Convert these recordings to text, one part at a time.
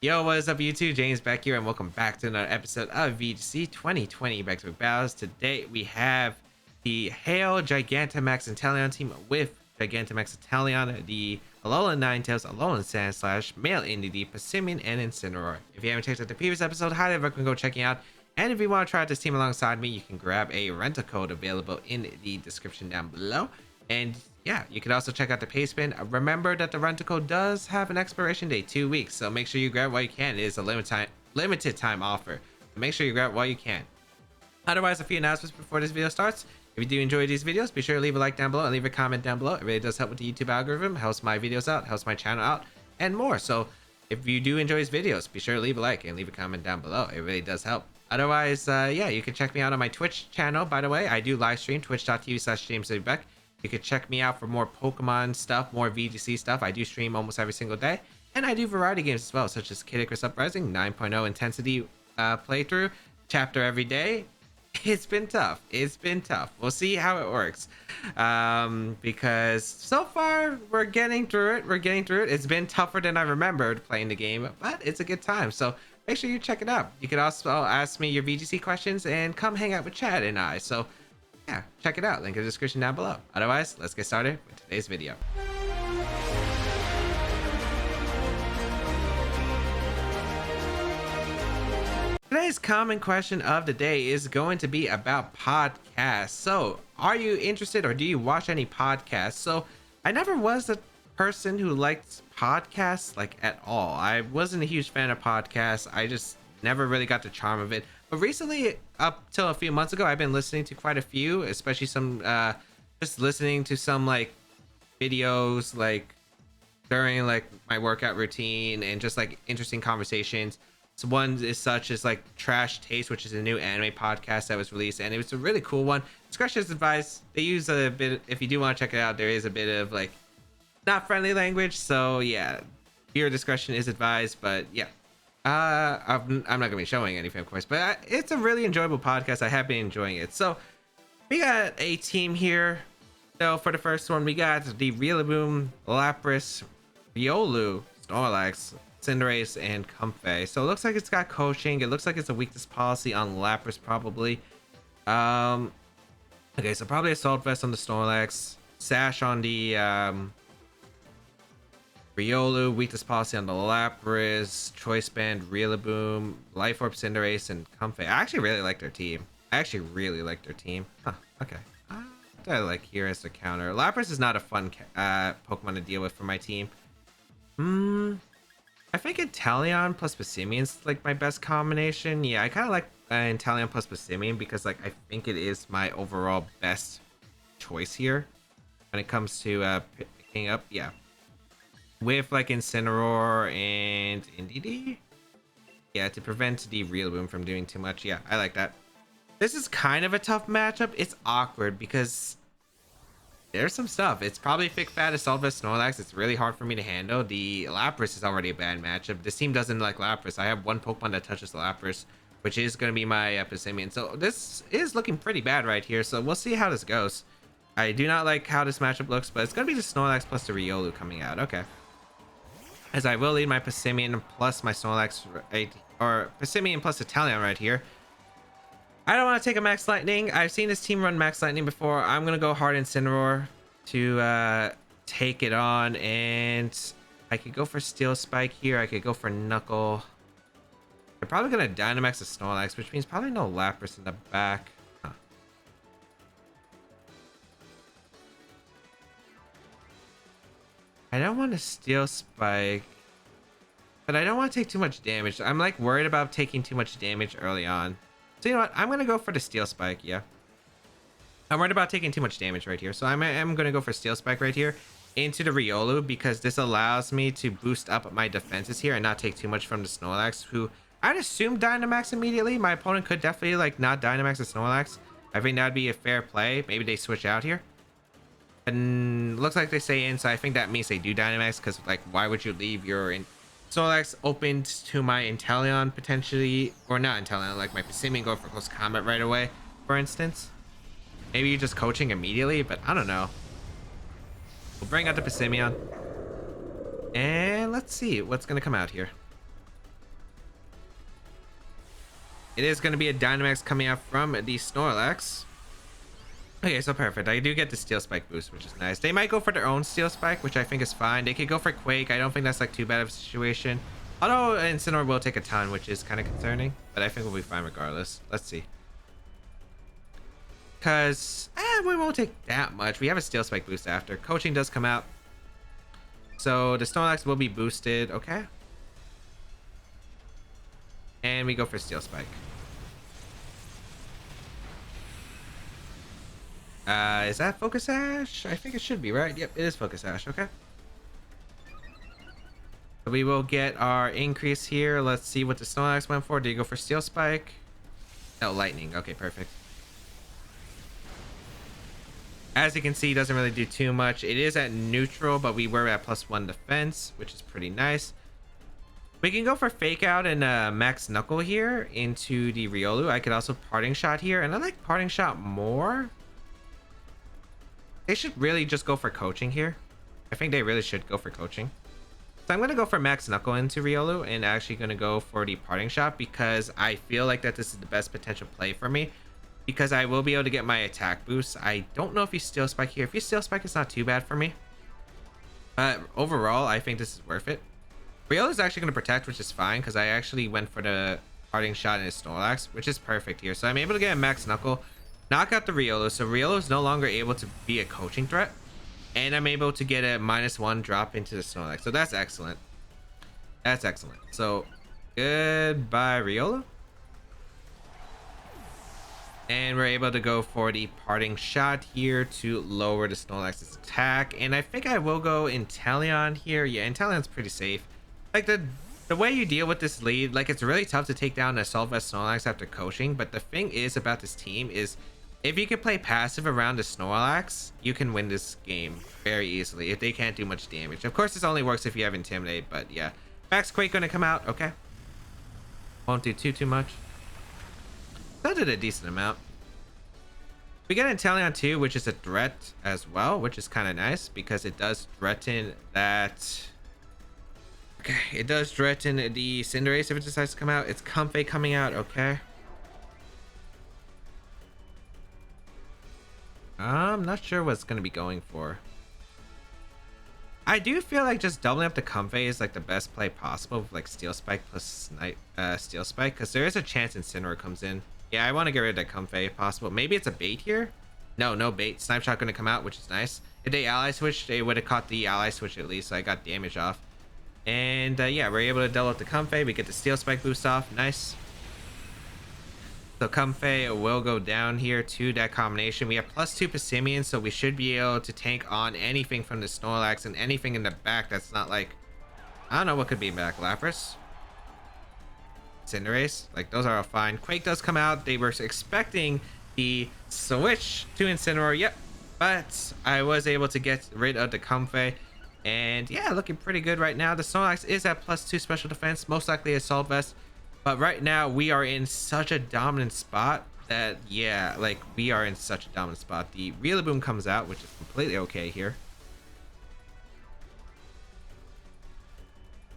Yo, what is up YouTube? James back here and welcome back to another episode of VGC 2020 Baek Battles. Today we have the Hail Gigantamax Inteleon team with Gigantamax Inteleon, the Alolan Ninetales, Alolan Sandslash, male Indeedee, Passimian, and Incineroar. If you haven't checked out the previous episode, highly recommend go checking out. And if you want to try out this team alongside me, you can grab a rental code available in the description down below. And yeah, you can also check out the pay spin. Remember that the rental code does have an expiration date, 2 weeks, so make sure you grab while you can. It is a limited time offer. So make sure you grab while you can. Otherwise, a few announcements before this video starts. If you do enjoy these videos, be sure to leave a like down below and leave a comment down below. It really does help with the YouTube algorithm, helps my videos out, helps my channel out, and more. So if you do enjoy these videos, be sure to leave a like and leave a comment down below. It really does help. Otherwise, yeah, you can check me out on my Twitch channel. By the way, I do live stream, twitch.tv/JamesWbeck. You can check me out for more Pokemon stuff, more VGC stuff. I do stream almost every single day. And I do variety games as well, such as Kid Icarus Uprising, 9.0 intensity playthrough, chapter every day. It's been tough. It's been tough. We'll see how it works. Because so far, we're getting through it. It's been tougher than I remembered playing the game, but it's a good time. So make sure you check it out. You can also ask me your VGC questions and come hang out with Chad and I. So yeah, check it out. Link in the description down below. Otherwise, let's get started with today's video. Today's common question of the day is going to be about podcasts. So, are you interested or do you watch any podcasts? So, I never was a person who liked podcasts like at all. I wasn't a huge fan of podcasts. I just never really got the charm of it. But recently, up till a few months ago, I've been listening to quite a few, especially some, just listening to some like videos like during like my workout routine and just like interesting conversations. So one is such as like Trash Taste, which is a new anime podcast that was released, and it was a really cool one. Discretion is advised. They use a bit, if you do want to check it out, there is a bit of like not friendly language. So yeah, your discretion is advised, but yeah. I'm not gonna be showing anything, of course, but it's a really enjoyable podcast. I have been enjoying it. So we got a team here. So for the first one, we got the Riolu, Lapras, Riolu, Snorlax, Cinderace, and Comfey. So it looks like it's got coaching. It looks like it's a weakness policy on Lapras, probably. Okay, so probably Assault Vest on the Snorlax, Sash on the Riolu, weakness policy on the Lapras, Choice Band, Riolu, Life Orb, Cinderace, and Comfey. I actually really like their team. Huh, okay. What do I like here as the counter? Lapras is not a fun Pokemon to deal with for my team. I think Inteleon plus Passimian's like my best combination. Yeah, I kind of like Inteleon plus Passimian because like I think it is my overall best choice here when it comes to picking up. Yeah. With like Incineroar and Indeedee, yeah, to prevent the Riolu from doing too much. Yeah, I like that. This is kind of a tough matchup. It's awkward because there's some stuff. It's probably thick fat Assault Vest Snorlax. It's really hard for me to handle. The Lapras is already a bad matchup. This team doesn't like Lapras. I have one Pokemon that touches Lapras, which is going to be my Passimian. So this is looking pretty bad right here. So we'll see how this goes. I do not like how this matchup looks, but it's going to be the Snorlax plus the Riolu coming out. Okay. As I will lead my Passimian plus my Snorlax, right, or Passimian plus Inteleon right here. I don't want to take a Max Lightning. I've seen this team run Max Lightning before. I'm going to go hard Incineroar to take it on. And I could go for Steel Spike here. I could go for Knuckle. I'm probably going to Dynamax the Snorlax, which means probably no Lapras in the back. Huh. I don't want to Steel Spike, but I don't want to take too much damage. I'm like worried about taking too much damage early on. So you know what? I'm going to go for the Steel Spike. Yeah. I'm worried about taking too much damage right here. So I'm going to go for Steel Spike right here into the Riolu because this allows me to boost up my defenses here and not take too much from the Snorlax, who I'd assume Dynamax immediately. My opponent could definitely like not Dynamax the Snorlax. I think that'd be a fair play. Maybe they switch out here. And looks like they stay in, so I think that means they do Dynamax because like why would you leave your Snorlax opened to my Inteleon potentially, or not Inteleon, like my Passimian go for close combat right away, for instance. Maybe you're just coaching immediately, but I don't know. We'll bring out the Passimian. And let's see what's going to come out here. It is going to be a Dynamax coming out from the Snorlax. Okay, so perfect. I do get the Steel Spike boost, which is nice. They might go for their own Steel Spike, which I think is fine. They could go for Quake. I don't think that's like too bad of a situation. Although Incineroar will take a ton, which is kind of concerning. But I think we'll be fine regardless. Let's see. Because we won't take that much. We have a Steel Spike boost after. Coaching does come out. So the Snorlax will be boosted. Okay. And we go for Steel Spike. Is that Focus Sash? I think it should be, right? Yep, it is Focus Sash. Okay. So we will get our increase here. Let's see what the Snorlax went for. Did you go for Steel Spike? No, Lightning. Okay, perfect. As you can see, it doesn't really do too much. It is at neutral, but we were at +1 defense, which is pretty nice. We can go for Fake Out and Max Knuckle here into the Riolu. I could also Parting Shot here, and I like Parting Shot more. They should really just go for Coaching here. I think they really should go for Coaching. So I'm going to go for Max Knuckle into Riolu and actually going to go for the Parting Shot because I feel like that this is the best potential play for me because I will be able to get my attack boost. I don't know if you Steel Spike here. If you Steel Spike, it's not too bad for me. But overall, I think this is worth it. Riolu is actually going to protect, which is fine because I actually went for the Parting Shot in his Snorlax, which is perfect here. So I'm able to get a Max Knuckle, knock out the Riolu. So Riolu is no longer able to be a coaching threat. And I'm able to get a -1 drop into the Snorlax. So that's excellent. That's excellent. So goodbye, Riolu. And we're able to go for the Parting Shot here to lower the Snorlax's attack. And I think I will go Inteleon here. Yeah, Inteleon's pretty safe. Like the way you deal with this lead, like it's really tough to take down Assault Vest Snorlax after coaching. But the thing is about this team is if you can play passive around the Snorlax, you can win this game very easily if they can't do much damage. Of course, this only works if you have Intimidate, but yeah. Max Quake gonna come out, okay. Won't do too much. That did a decent amount. We get Inteleon too, which is a threat as well, which is kind of nice because it does threaten that. Okay, it does threaten the Cinderace if it decides to come out. It's Comfey coming out, okay. I'm not sure what it's going to be going for. I do feel like just doubling up the Comfey is like the best play possible with like Steel Spike plus Steel Spike because there is a chance Incineroar comes in. Yeah, I want to get rid of that Comfey if possible. Maybe it's a bait here. No bait. Snipe Shot going to come out, which is nice. If they ally switch, they would have caught the ally switch at least, so I got damage off. And yeah, we're able to double up the Comfey. We get the Steel Spike boost off. Nice. So Comfey will go down here to that combination. We have +2 Passimian, so we should be able to tank on anything from the Snorlax and anything in the back that's not like... I don't know what could be back. Lapras? Cinderace? Like, those are all fine. Quake does come out. They were expecting the switch to Incineroar. Yep. But I was able to get rid of the Comfey. And yeah, looking pretty good right now. The Snorlax is at +2 special defense. Most likely Assault Vest. But right now, we are in such a dominant spot that, yeah, like, we are in such a dominant spot. The Riolu comes out, which is completely okay here.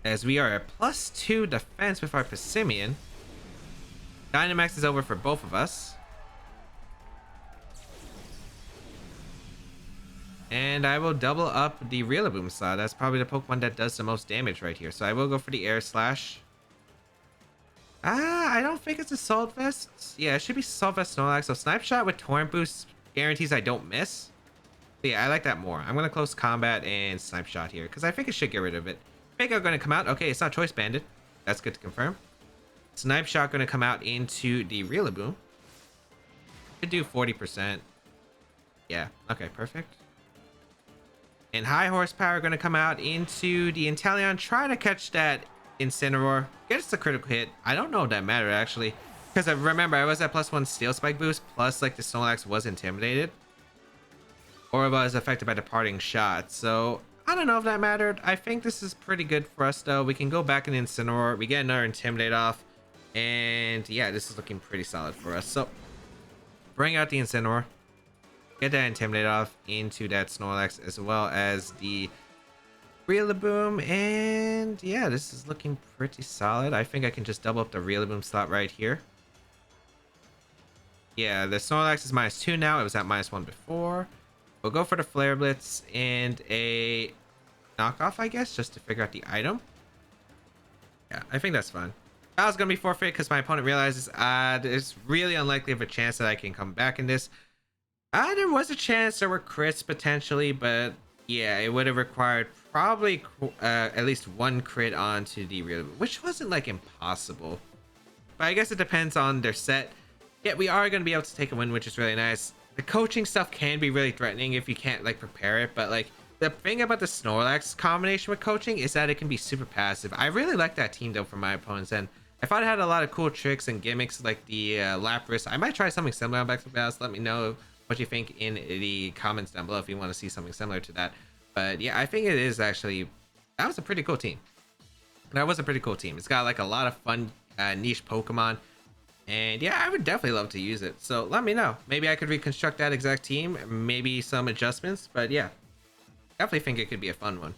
As we are at +2 defense with our Passimian. Dynamax is over for both of us. And I will double up the Riolu slot. That's probably the Pokemon that does the most damage right here. So I will go for the Air Slash. I don't think it's Assault Vest. Yeah, it should be Assault Vest Snorlax. So Snipe Shot with Torrent Boost guarantees I don't miss. But yeah, I like that more. I'm going to close combat and Snipe Shot here because I think it should get rid of it. Fake Out going to come out. Okay, it's not Choice Banded. That's good to confirm. Snipe Shot going to come out into the Riolu. Could do 40%. Yeah, okay, perfect. And High Horsepower going to come out into the Inteleon. Try to catch that Incineroar. Gets the critical hit. I don't know if that mattered actually. Because I remember I was at +1 Steel Spike boost. Plus like the Snorlax was intimidated. Or was affected by the Parting Shot. So I don't know if that mattered. I think this is pretty good for us though. We can go back in Incineroar. We get another Intimidate off. And yeah, this is looking pretty solid for us. So bring out the Incineroar. Get that Intimidate off into that Snorlax as well as the Riolu, and yeah, this is looking pretty solid. I think I can just double up the Riolu slot right here. Yeah, the Snorlax is -2 now. It was at -1 before. We'll go for the Flare Blitz and a knockoff, I guess, just to figure out the item. Yeah, I think that's fine. I was gonna be forfeit because my opponent realizes there's really unlikely of a chance that I can come back in this. There was a chance there were crits potentially, but yeah, it would have required probably at least one crit onto the Riolu, which wasn't like impossible. But I guess it depends on their set. Yeah, we are going to be able to take a win, which is really nice. The coaching stuff can be really threatening if you can't like prepare it, but like the thing about the Snorlax combination with coaching is that it can be super passive. I really like that team though from my opponents, and I thought it had a lot of cool tricks and gimmicks like the Lapras. I might try something similar on Back to Battles. Let me know what you think in the comments down below if you want to see something similar to that. But yeah, I think it is actually, that was a pretty cool team. That was a pretty cool team. It's got like a lot of fun niche Pokemon. And yeah, I would definitely love to use it. So let me know. Maybe I could reconstruct that exact team. Maybe some adjustments. But yeah, definitely think it could be a fun one.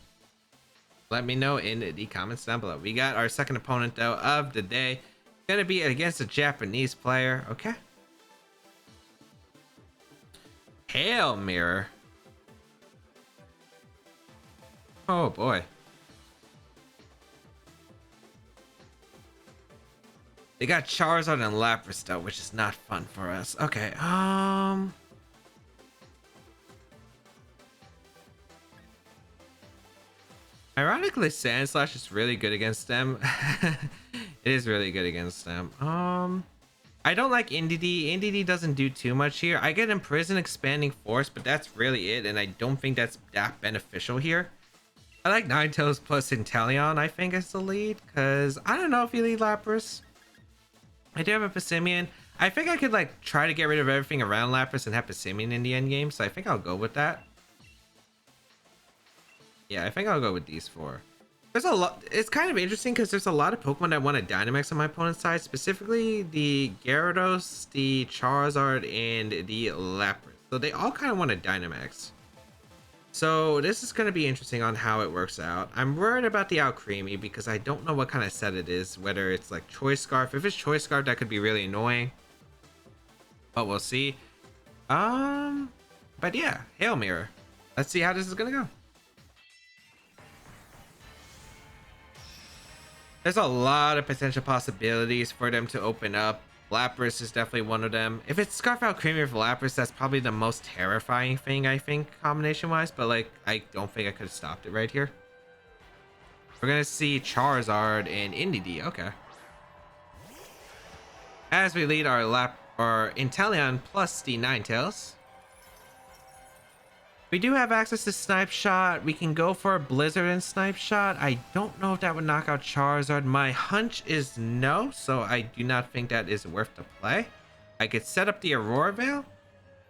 Let me know in the comments down below. We got our second opponent though of the day. Gonna be against a Japanese player. Okay. Hail Mirror. Oh boy. They got Charizard and Lapras though, which is not fun for us. Okay, ironically, Sandslash is really good against them. It is really good against them. I don't like Indeedee. Indeedee doesn't do too much here. I get Imprison, Expanding Force, but that's really it, and I don't think that's that beneficial here. I like Ninetales plus Inteleon, I think, is the lead, because I don't know if you lead Lapras. I do have a Passimian. I think I could like try to get rid of everything around Lapras and have Passimian in the end game, so I think I'll go with that. Yeah, I think I'll go with these four. There's a lot. It's kind of interesting because there's a lot of Pokemon that want to Dynamax on my opponent's side, specifically the Gyarados, the Charizard, and the Lapras. So they all kind of want to Dynamax. So this is going to be interesting on how it works out. I'm worried about the Alcremie because I don't know what kind of set it is, whether it's like Choice Scarf. If it's Choice Scarf, that could be really annoying, but we'll see. But yeah, Hail Mirror. Let's see how this is going to go. There's a lot of potential possibilities for them to open up. Lapras is definitely one of them. If it's Scarf Alcremie with Lapras, that's probably the most terrifying thing, I think, combination-wise. But, like, I don't think I could have stopped it right here. We're going to see Charizard and Indeedee. Okay. As we lead our Inteleon plus the Ninetales. We do have access to Snipe Shot. We can go for a Blizzard and Snipe Shot. I don't know if that would knock out Charizard. My hunch is no, so I do not think that is worth the play. I could set up the Aurora Veil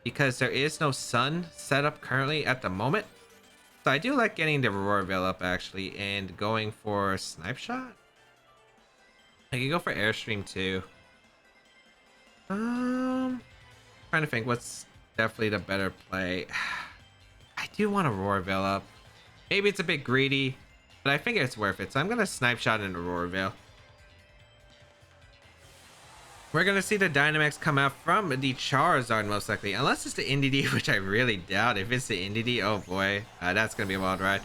because there is no Sun set up currently at the moment. So I do like getting the Aurora Veil up actually and going for Snipe Shot. I could go for Airstream too. Trying to think what's definitely the better play. I do want Aurora Veil up. Maybe it's a bit greedy, but I think it's worth it. So I'm going to Snipe Shot in Aurora Veil. We're going to see the Dynamax come out from the Charizard most likely. Unless it's the Indeedee, which I really doubt. If it's the Indeedee, oh boy. That's going to be a wild ride.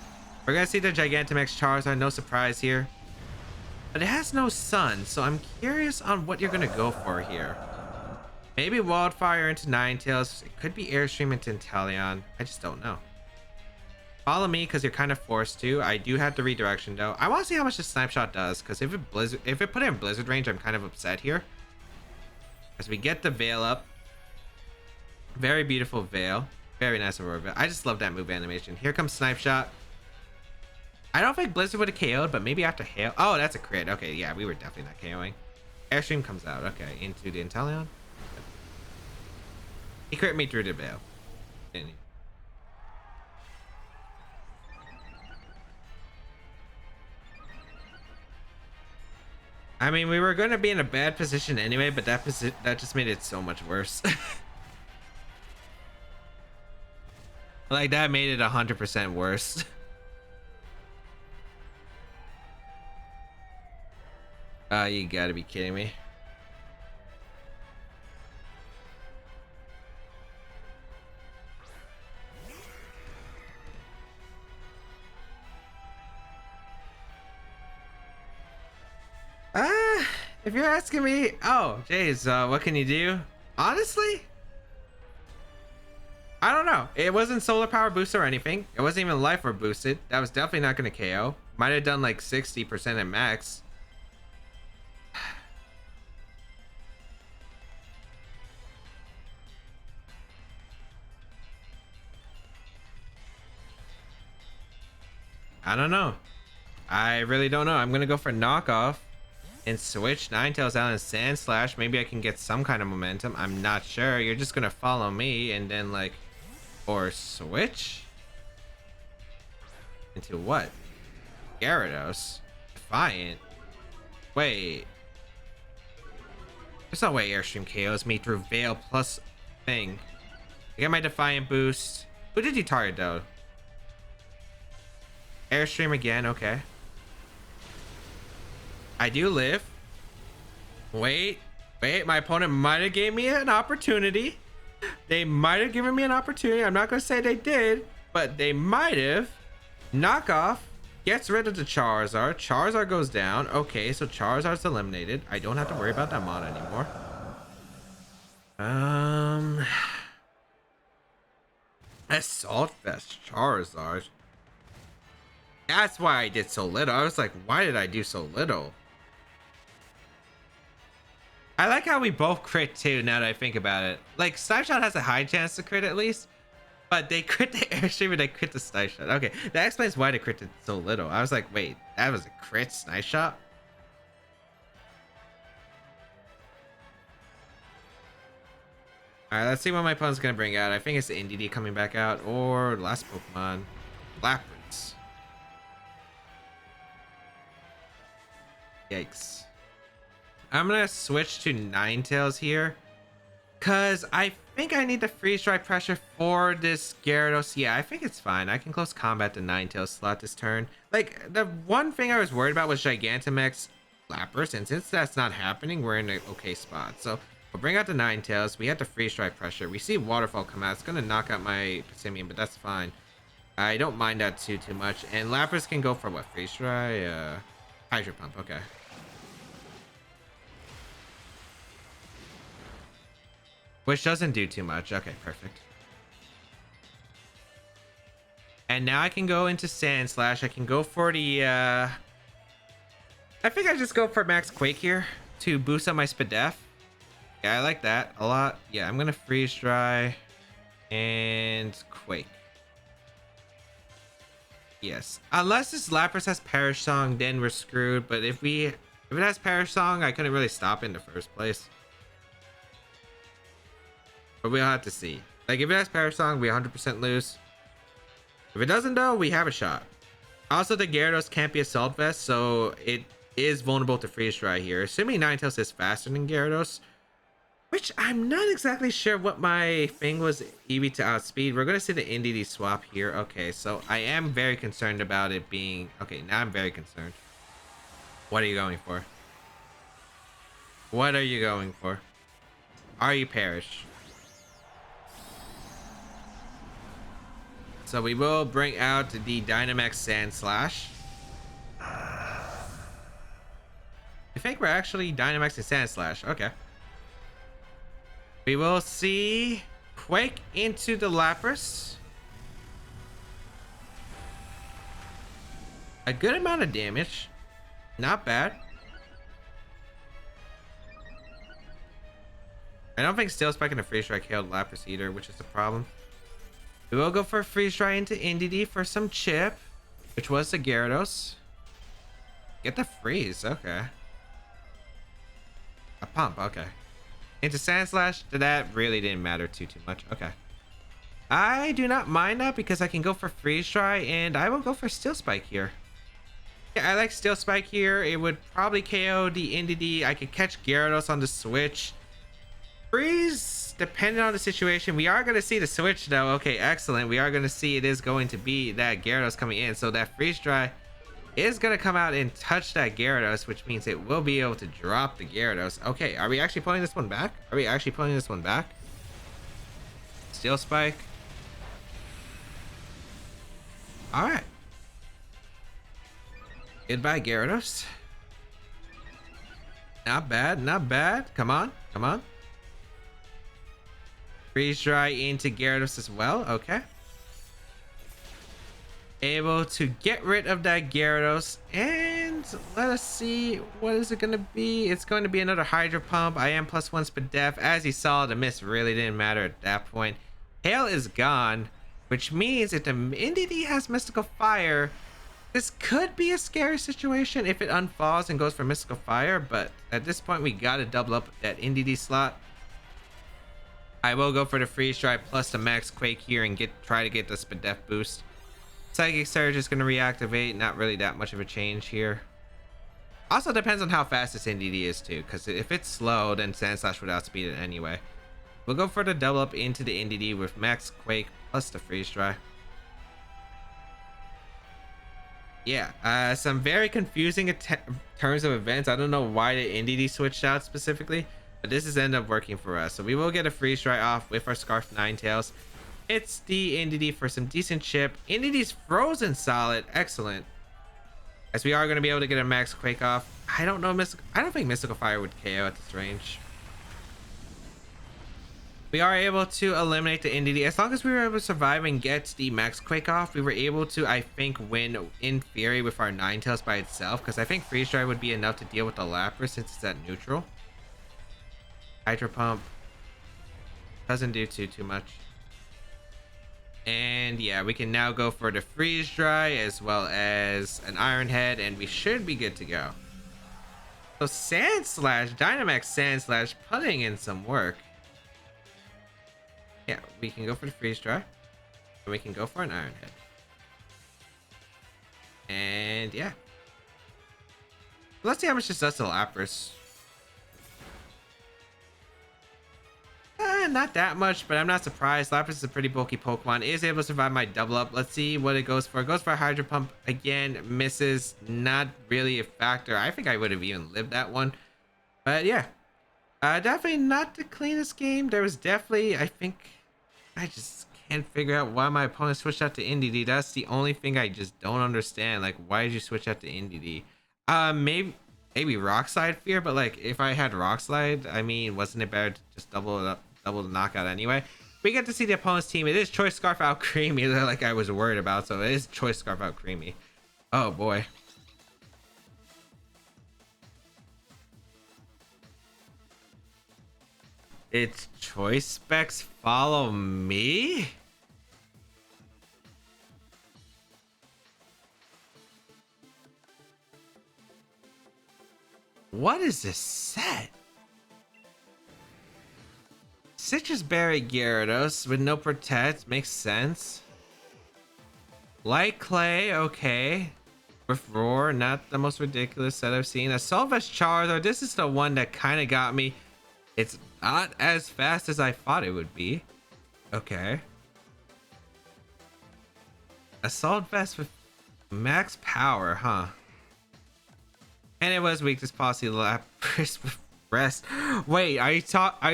We're going to see the Gigantamax Charizard. No surprise here. But it has no Sun, so I'm curious on what you're going to go for here. Maybe Wildfire into Ninetales. It could be Airstream into Inteleon. I just don't know. Follow me because you're kind of forced to. I do have the redirection though. I want to see how much the Snipe Shot does because if it put it in Blizzard range, I'm kind of upset here. As we get the Veil up. Very beautiful Veil. Very nice Aurora Veil. I just love that move animation. Here comes Snipe Shot. I don't think Blizzard would have KO'd, but maybe after Hail. Oh, that's a crit. Okay, yeah, we were definitely not KOing. Airstream comes out. Okay, into the Inteleon. He crit me through the Veil. I mean, we were going to be in a bad position anyway, but that just made it so much worse. Like, that made it 100% worse. You gotta be kidding me. If you're asking me, oh, Jays, what can you do? Honestly, I don't know. It wasn't solar power boost or anything. It wasn't even life orb boosted. That was definitely not going to KO. Might have done like 60% at max. I don't know. I really don't know. I'm going to go for knockoff and switch Ninetales-Alolan Sandslash. Maybe I can get some kind of momentum. I'm not sure. You're just going to follow me and then like, or switch into what? Gyarados? Defiant? Wait. There's no way Airstream KOs me through Veil plus thing. I get my Defiant boost. Who did you target though? Airstream again, okay. I do live. Wait, my opponent might have gave me an opportunity. They might have given me an opportunity. I'm not gonna say they did, but they might have. Knockoff gets rid of the Charizard. Charizard goes down. Okay, so Charizard's eliminated. I don't have to worry about that mod anymore. Assault Vest Charizard. That's why I did so little. I was like, why did I do so little? I like how we both crit too, now that I think about it. Like, Snapshot has a high chance to crit at least, but they crit the Airstream and they crit the Snapshot. Okay, that explains why they critted so little. I was like, wait, that was a crit Snapshot? Alright, let's see what my opponent's gonna bring out. I think it's the Indeedee coming back out, or last Pokemon, Lapras. Yikes. I'm gonna switch to Ninetales here, cause I think I need the freeze dry pressure for this Gyarados. Yeah, I think it's fine. I can close combat the Ninetales slot this turn. Like, the one thing I was worried about was Gigantamax Lapras, and since that's not happening, we're in an okay spot. So we'll bring out the Ninetales. We have the freeze dry pressure. We see Waterfall come out. It's gonna knock out my Passimian, but that's fine. I don't mind that too much. And Lapras can go for what? Freeze dry? Hydro Pump. Okay. Which doesn't do too much. Okay, perfect. And now I can go into Sandslash. I can go for the I think I just go for Max Quake here to boost up my Spadef. Yeah, I like that a lot. Yeah, I'm gonna freeze dry and Quake. Yes. Unless this Lapras has Perish Song, then we're screwed. But if it has Perish Song, I couldn't really stop it in the first place. But we'll have to see. Like, if it has Perish Song, we 100% lose. If it doesn't, though, we have a shot. Also, the Gyarados can't be Assault Vest, so it is vulnerable to Freeze Dry here. Assuming Ninetales is faster than Gyarados, which I'm not exactly sure what my thing was, EV to outspeed. We're going to see the Indeedee swap here. Okay, so I am very concerned about it being... Okay, now I'm very concerned. What are you going for? What are you going for? Are you Perish? So we will bring out the Dynamax Sandslash. I think we're actually Dynamax and Sandslash. Okay. We will see Quake into the Lapras. A good amount of damage. Not bad. I don't think Steel Spike and a Freeze Strike killed Lapras either, which is the problem. We will go for a Freeze Dry into Indeedee for some chip, which was the Gyarados. Get the freeze, okay. A pump, okay. Into Sandslash, that really didn't matter too much, okay. I do not mind that because I can go for Freeze Dry and I will go for Steel Spike here. Yeah, I like Steel Spike here. It would probably KO the Indeedee. I could catch Gyarados on the switch. Freeze, depending on the situation. We are going to see the switch though. Okay, excellent. We are going to see it is going to be that Gyarados coming in. So that Freeze Dry is going to come out and touch that Gyarados, which means it will be able to drop the Gyarados. Okay, are we actually pulling this one back? Are we actually pulling this one back? Steel Spike. All right. Goodbye, Gyarados. Not bad, not bad. Come on, come on. Freeze dry into Gyarados as well. Okay. Able to get rid of that Gyarados, and let us see, what is it going to be? It's going to be another Hydro Pump. I am +1 Spadef. As you saw, the miss really didn't matter at that point. Hail is gone, which means if the Indeedee has Mystical Fire, this could be a scary situation if it unfalls and goes for Mystical Fire, but at this point we gotta double up that Indeedee slot. I will go for the Freeze Dry plus the Max Quake here and try to get the Spadef boost. Psychic Surge is going to reactivate. Not really that much of a change here. Also depends on how fast this Indeedee is too, because if it's slow, then Sandslash would outspeed it anyway. We'll go for the double up into the Indeedee with Max Quake plus the Freeze Dry. Yeah, some very confusing terms of events. I don't know why the Indeedee switched out specifically, but this has ended up working for us. So we will get a Freeze Dry off with our Scarf Ninetales. It's the Indeedee for some decent chip. Indeedee's frozen solid. Excellent. As we are going to be able to get a Max Quake off. I don't know. I don't think Mystical Fire would KO at this range. We are able to eliminate the Indeedee. As long as we were able to survive and get the Max Quake off, we were able to, I think, win in theory with our Ninetales by itself. Because I think Freeze Dry would be enough to deal with the Lapras since it's at neutral. Hydro Pump doesn't do too much. And yeah, we can now go for the Freeze Dry as well as an Iron Head, and we should be good to go. So Sandslash, Dynamax Sandslash, putting in some work. Yeah, we can go for the Freeze Dry, and we can go for an Iron Head. And yeah, let's see how much this does to Lapras. Not that much, but I'm not surprised. Lapras is a pretty bulky Pokemon. It is able to survive my double up. Let's see what it goes for. It goes for a Hydro Pump again. Misses. Not really a factor. I think I would have even lived that one. But yeah, definitely not the cleanest game. There was definitely, I think, I just can't figure out why my opponent switched out to Indeedee. That's the only thing I just don't understand. Like, why did you switch out to Indeedee? Maybe Rock Slide fear, but like if I had Rock Slide, I mean, wasn't it better to just double it up? Double the knockout anyway. We get to see the opponent's team. It is Choice Scarf out Creamy, like I was worried about. So it is Choice Scarf out Creamy. Oh boy. It's Choice Specs follow me? What is this set? Citrus Berry Gyarados with no Protect makes sense. Light Clay, okay. With Roar, not the most ridiculous set I've seen. Assault Vest Charizard, this is the one that kind of got me. It's not as fast as I thought it would be. Okay. Assault Vest with max power, huh? And it was weakness policy Lapras with rest. Wait, are you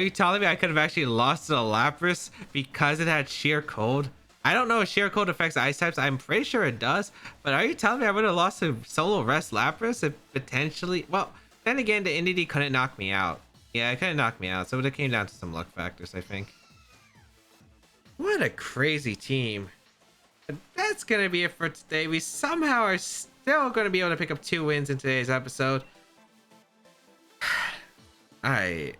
telling me I could have actually lost to the Lapras because it had sheer cold? I don't know if sheer cold affects ice types. I'm pretty sure it does, but are you telling me I would have lost to solo rest Lapras if potentially? Well, then again, the Indeedee couldn't knock me out. Yeah, it couldn't knock me out, so it came down to some luck factors, I think. What a crazy team. But that's gonna be it for today. We somehow are still gonna be able to pick up 2 wins in today's episode. I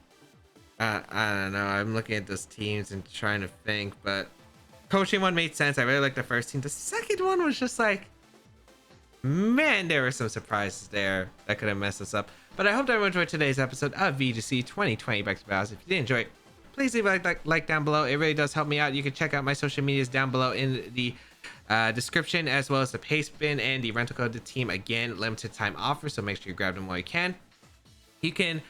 don't know. I'm looking at those teams and trying to think, but coaching one made sense. I really liked the first team. The second one was just like, man, there were some surprises there that could have messed us up. But I hope that everyone enjoyed today's episode of VGC 2020 Back to Battles. If you did enjoy it, please leave a like down below. It really does help me out. You can check out my social medias down below in the description, as well as the paste bin and the rental code to team. Again, limited time offer, so make sure you grab them while you can. You can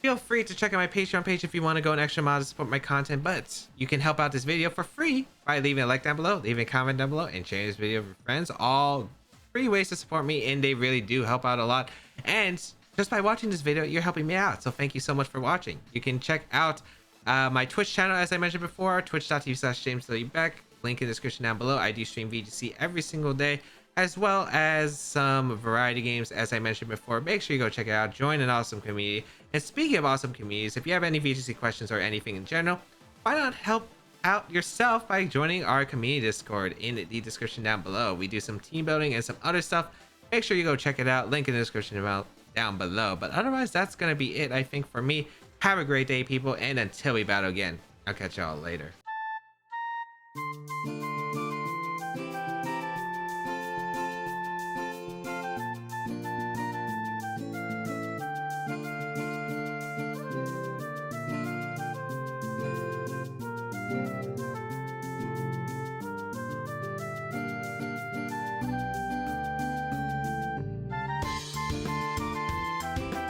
feel free to check out my Patreon page if you want to go an extra mile to support my content, but you can help out this video for free by leaving a like down below, leaving a comment down below, and sharing this video with your friends. All free ways to support me, and they really do help out a lot. And just by watching this video, you're helping me out, so thank you so much for watching. You can check out my Twitch channel, as I mentioned before, twitch.tv/JamesWBeck. Link in the description down below. I do stream VGC every single day. as well as some variety games. As I mentioned before, make sure you go check it out. Join an awesome community. And speaking of awesome communities, if you have any VGC questions or anything in general, why not help out yourself by joining our community Discord in the description down below. We do some team building and some other stuff. Make sure you go check it out. Link in the description down below. But otherwise, that's going to be it, I think, for me. Have a great day, people, and until we battle again, I'll catch y'all later.